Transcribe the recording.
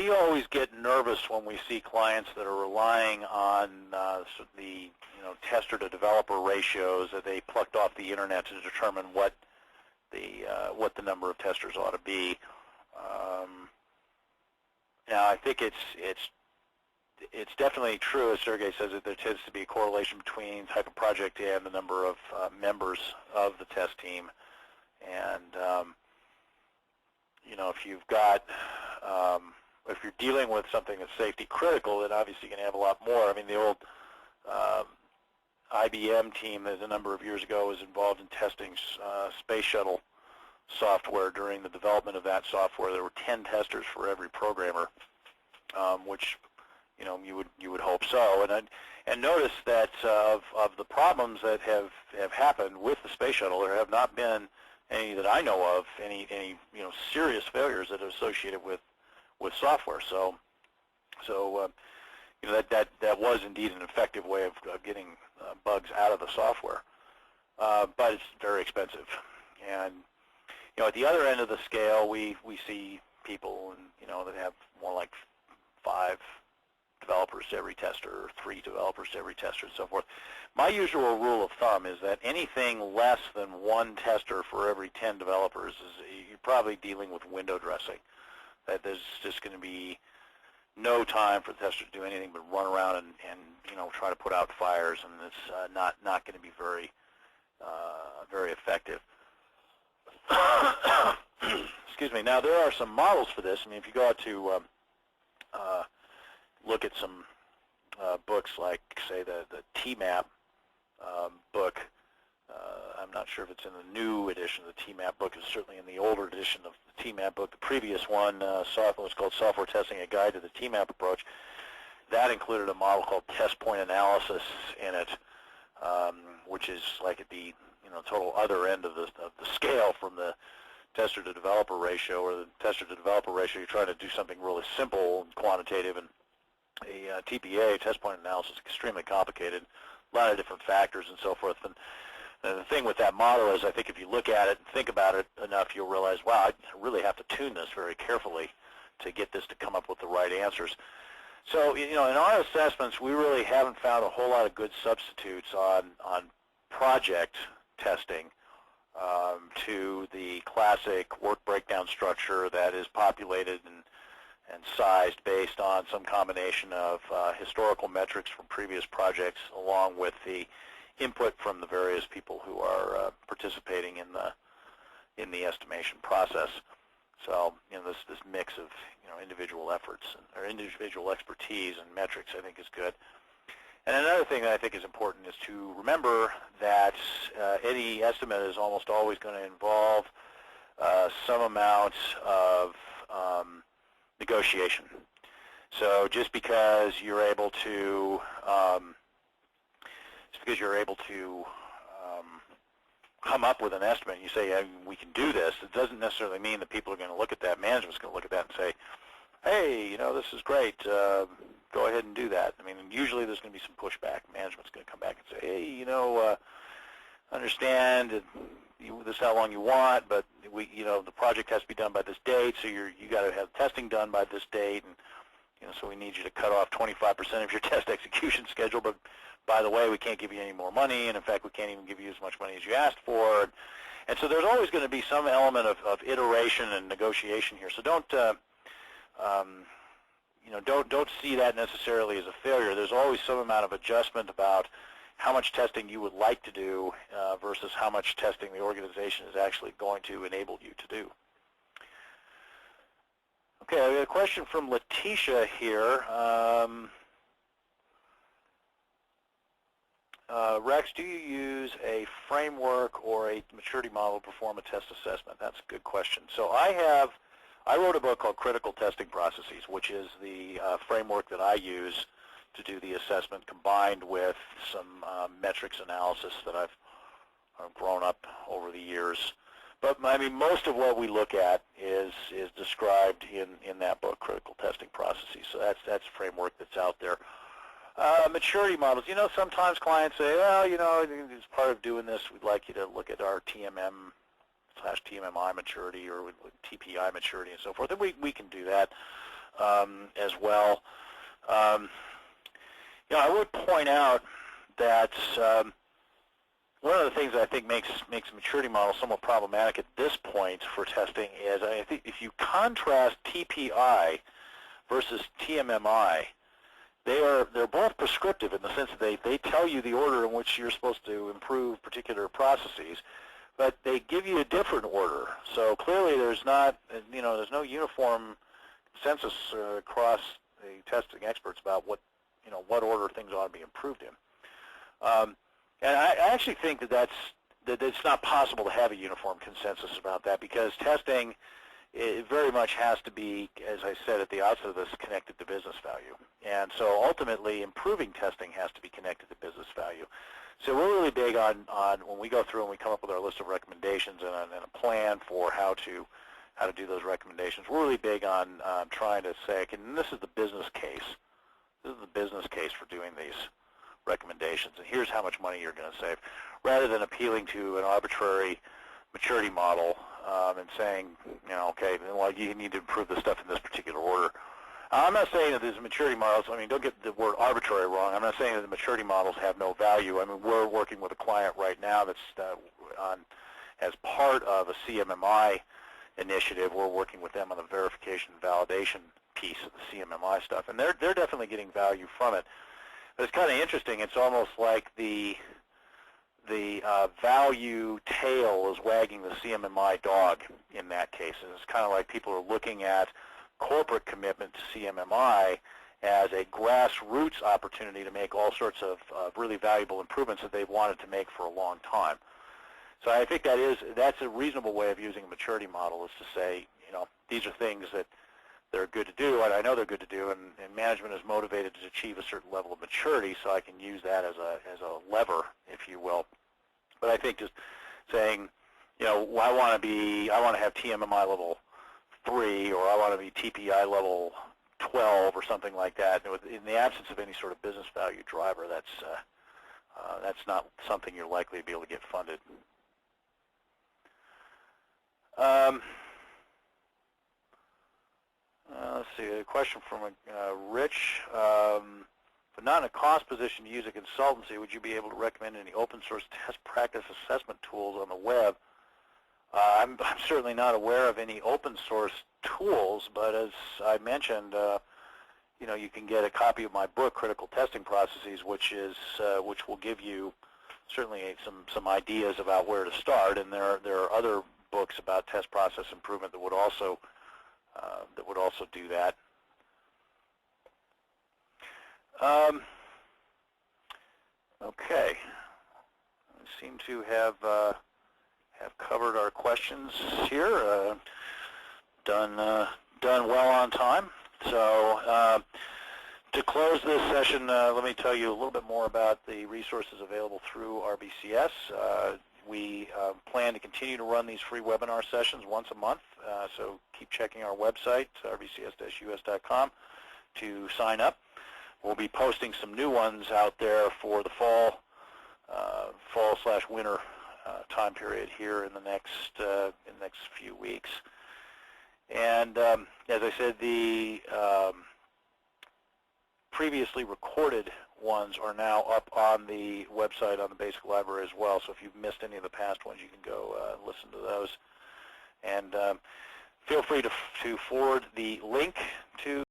we always get nervous when we see clients that are relying on the tester to developer ratios that they plucked off the internet to determine what the number of testers ought to be. Now, I think it's definitely true, as Sergey says, that there tends to be a correlation between type of project and the number of members of the test team. And if you've got if you're dealing with something that's safety critical, then obviously you're going to have a lot more. I mean, the old IBM team that a number of years ago was involved in testing space shuttle software. During the development of that software, there were 10 testers for every programmer, which you would hope so. And notice that of the problems that have happened with the space shuttle, there have not been any that I know of, any serious failures that are associated with software. So that was indeed an effective way of getting bugs out of the software, but it's very expensive. And at the other end of the scale, we see people that have more like 5 developers to every tester, or 3 developers to every tester, and so forth. My usual rule of thumb is that anything less than 1 tester for every 10 developers you're probably dealing with window dressing. That there's just going to be no time for the tester to do anything but run around and try to put out fires, and it's not going to be very effective. Excuse me. Now, there are some models for this. I mean, if you go out to look at some books like, say, the TMAP book. I'm not sure if it's in the new edition of the TMAP book. It's certainly in the older edition of the TMAP book. The previous one was called Software Testing, A Guide to the TMAP Approach. That included a model called test point analysis in it, which is like at the total other end of the scale from the tester to developer ratio, or the tester to developer ratio. You're trying to do something really simple and quantitative, and a TPA, test point analysis, is extremely complicated, a lot of different factors and so forth. And the thing with that model is, I think if you look at it and think about it enough, you'll realize, wow, I really have to tune this very carefully to get this to come up with the right answers. So, in our assessments, we really haven't found a whole lot of good substitutes on project testing to the classic work breakdown structure that is populated and sized based on some combination of historical metrics from previous projects, along with the input from the various people who are participating in the estimation process. So, this mix of individual efforts or individual expertise and metrics, I think, is good. And another thing that I think is important is to remember that any estimate is almost always going to involve some amount of negotiation. So just because you're able to come up with an estimate, and you say, hey, we can do this, it doesn't necessarily mean that people are going to look at that, management's going to look at that and say, hey, this is great, go ahead and do that. I mean, usually there's going to be some pushback. Management's going to come back and say, hey, understand this is how long you want, but the project has to be done by this date, so you got to have testing done by this date, and so we need you to cut off 25% of your test execution schedule, but by the way, we can't give you any more money, and in fact, we can't even give you as much money as you asked for. And so there's always going to be some element of iteration and negotiation here. So don't see that necessarily as a failure. There's always some amount of adjustment about how much testing you would like to do versus how much testing the organization is actually going to enable you to do. Okay, I have a question from Letitia here. Rex, do you use a framework or a maturity model to perform a test assessment? That's a good question. So I wrote a book called Critical Testing Processes, which is the framework that I use to do the assessment, combined with some metrics analysis that I've grown up over the years. But I mean, most of what we look at is described in that book, Critical Testing Processes. So that's a framework that's out there. Maturity models. Sometimes clients say, well, as part of doing this, we'd like you to look at our TMM/TMMI maturity or TPI maturity and so forth. And we can do that. as well. I would point out that one of the things I think makes a maturity model somewhat problematic at this point for testing is, I think if you contrast TPI versus TMMI, they're both prescriptive in the sense that they tell you the order in which you're supposed to improve particular processes, but they give you a different order. So clearly there's not, there's no uniform consensus across the testing experts about what order things ought to be improved in. And I actually think that it's not possible to have a uniform consensus about that, because testing, it very much has to be, as I said at the outset of this, connected to business value. And so ultimately, improving testing has to be connected to business value. So we're really big on when we go through and we come up with our list of recommendations and a plan for how to do those recommendations. We're really big on trying to say, okay, and this is the business case. This is the business case for doing these recommendations, and here's how much money you're going to save, rather than appealing to an arbitrary maturity model and saying, okay, well, you need to improve this stuff in this particular order. I'm not saying that these maturity models, don't get the word arbitrary wrong. I'm not saying that the maturity models have no value. We're working with a client right now that's as part of a CMMI initiative. We're working with them on the verification and validation piece of the CMMI stuff, and they're definitely getting value from it. But it's kind of interesting. It's almost like the value tail is wagging the CMMI dog in that case. And it's kind of like people are looking at corporate commitment to CMMI as a grassroots opportunity to make all sorts of really valuable improvements that they've wanted to make for a long time. So I think that's a reasonable way of using a maturity model, is to say, these are things that they're good to do, and I know they're good to do, and management is motivated to achieve a certain level of maturity, so I can use that as a lever, if you will. But I think just saying, I want to have TMMI level 3, or I want to be TPI level 12, or something like that. In the absence of any sort of business value driver, that's not something you're likely to be able to get funded. Let's see, a question from Rich. But not in a cost position to use a consultancy, would you be able to recommend any open source test practice assessment tools on the web? I'm certainly not aware of any open source tools, but as I mentioned, you can get a copy of my book, Critical Testing Processes, which will give you certainly some ideas about where to start, and there are other books about test process improvement that would also do that. Okay, we seem to have covered our questions here. Done well on time. So to close this session, let me tell you a little bit more about the resources available through RBCS. We plan to continue to run these free webinar sessions once a month, so keep checking our website, rbcs-us.com, to sign up. We'll be posting some new ones out there for the fall/winter time period here in the next few weeks. And as I said, the previously recorded ones are now up on the website on the Basic Library as well. So if you've missed any of the past ones, you can go listen to those. And feel free to forward the link to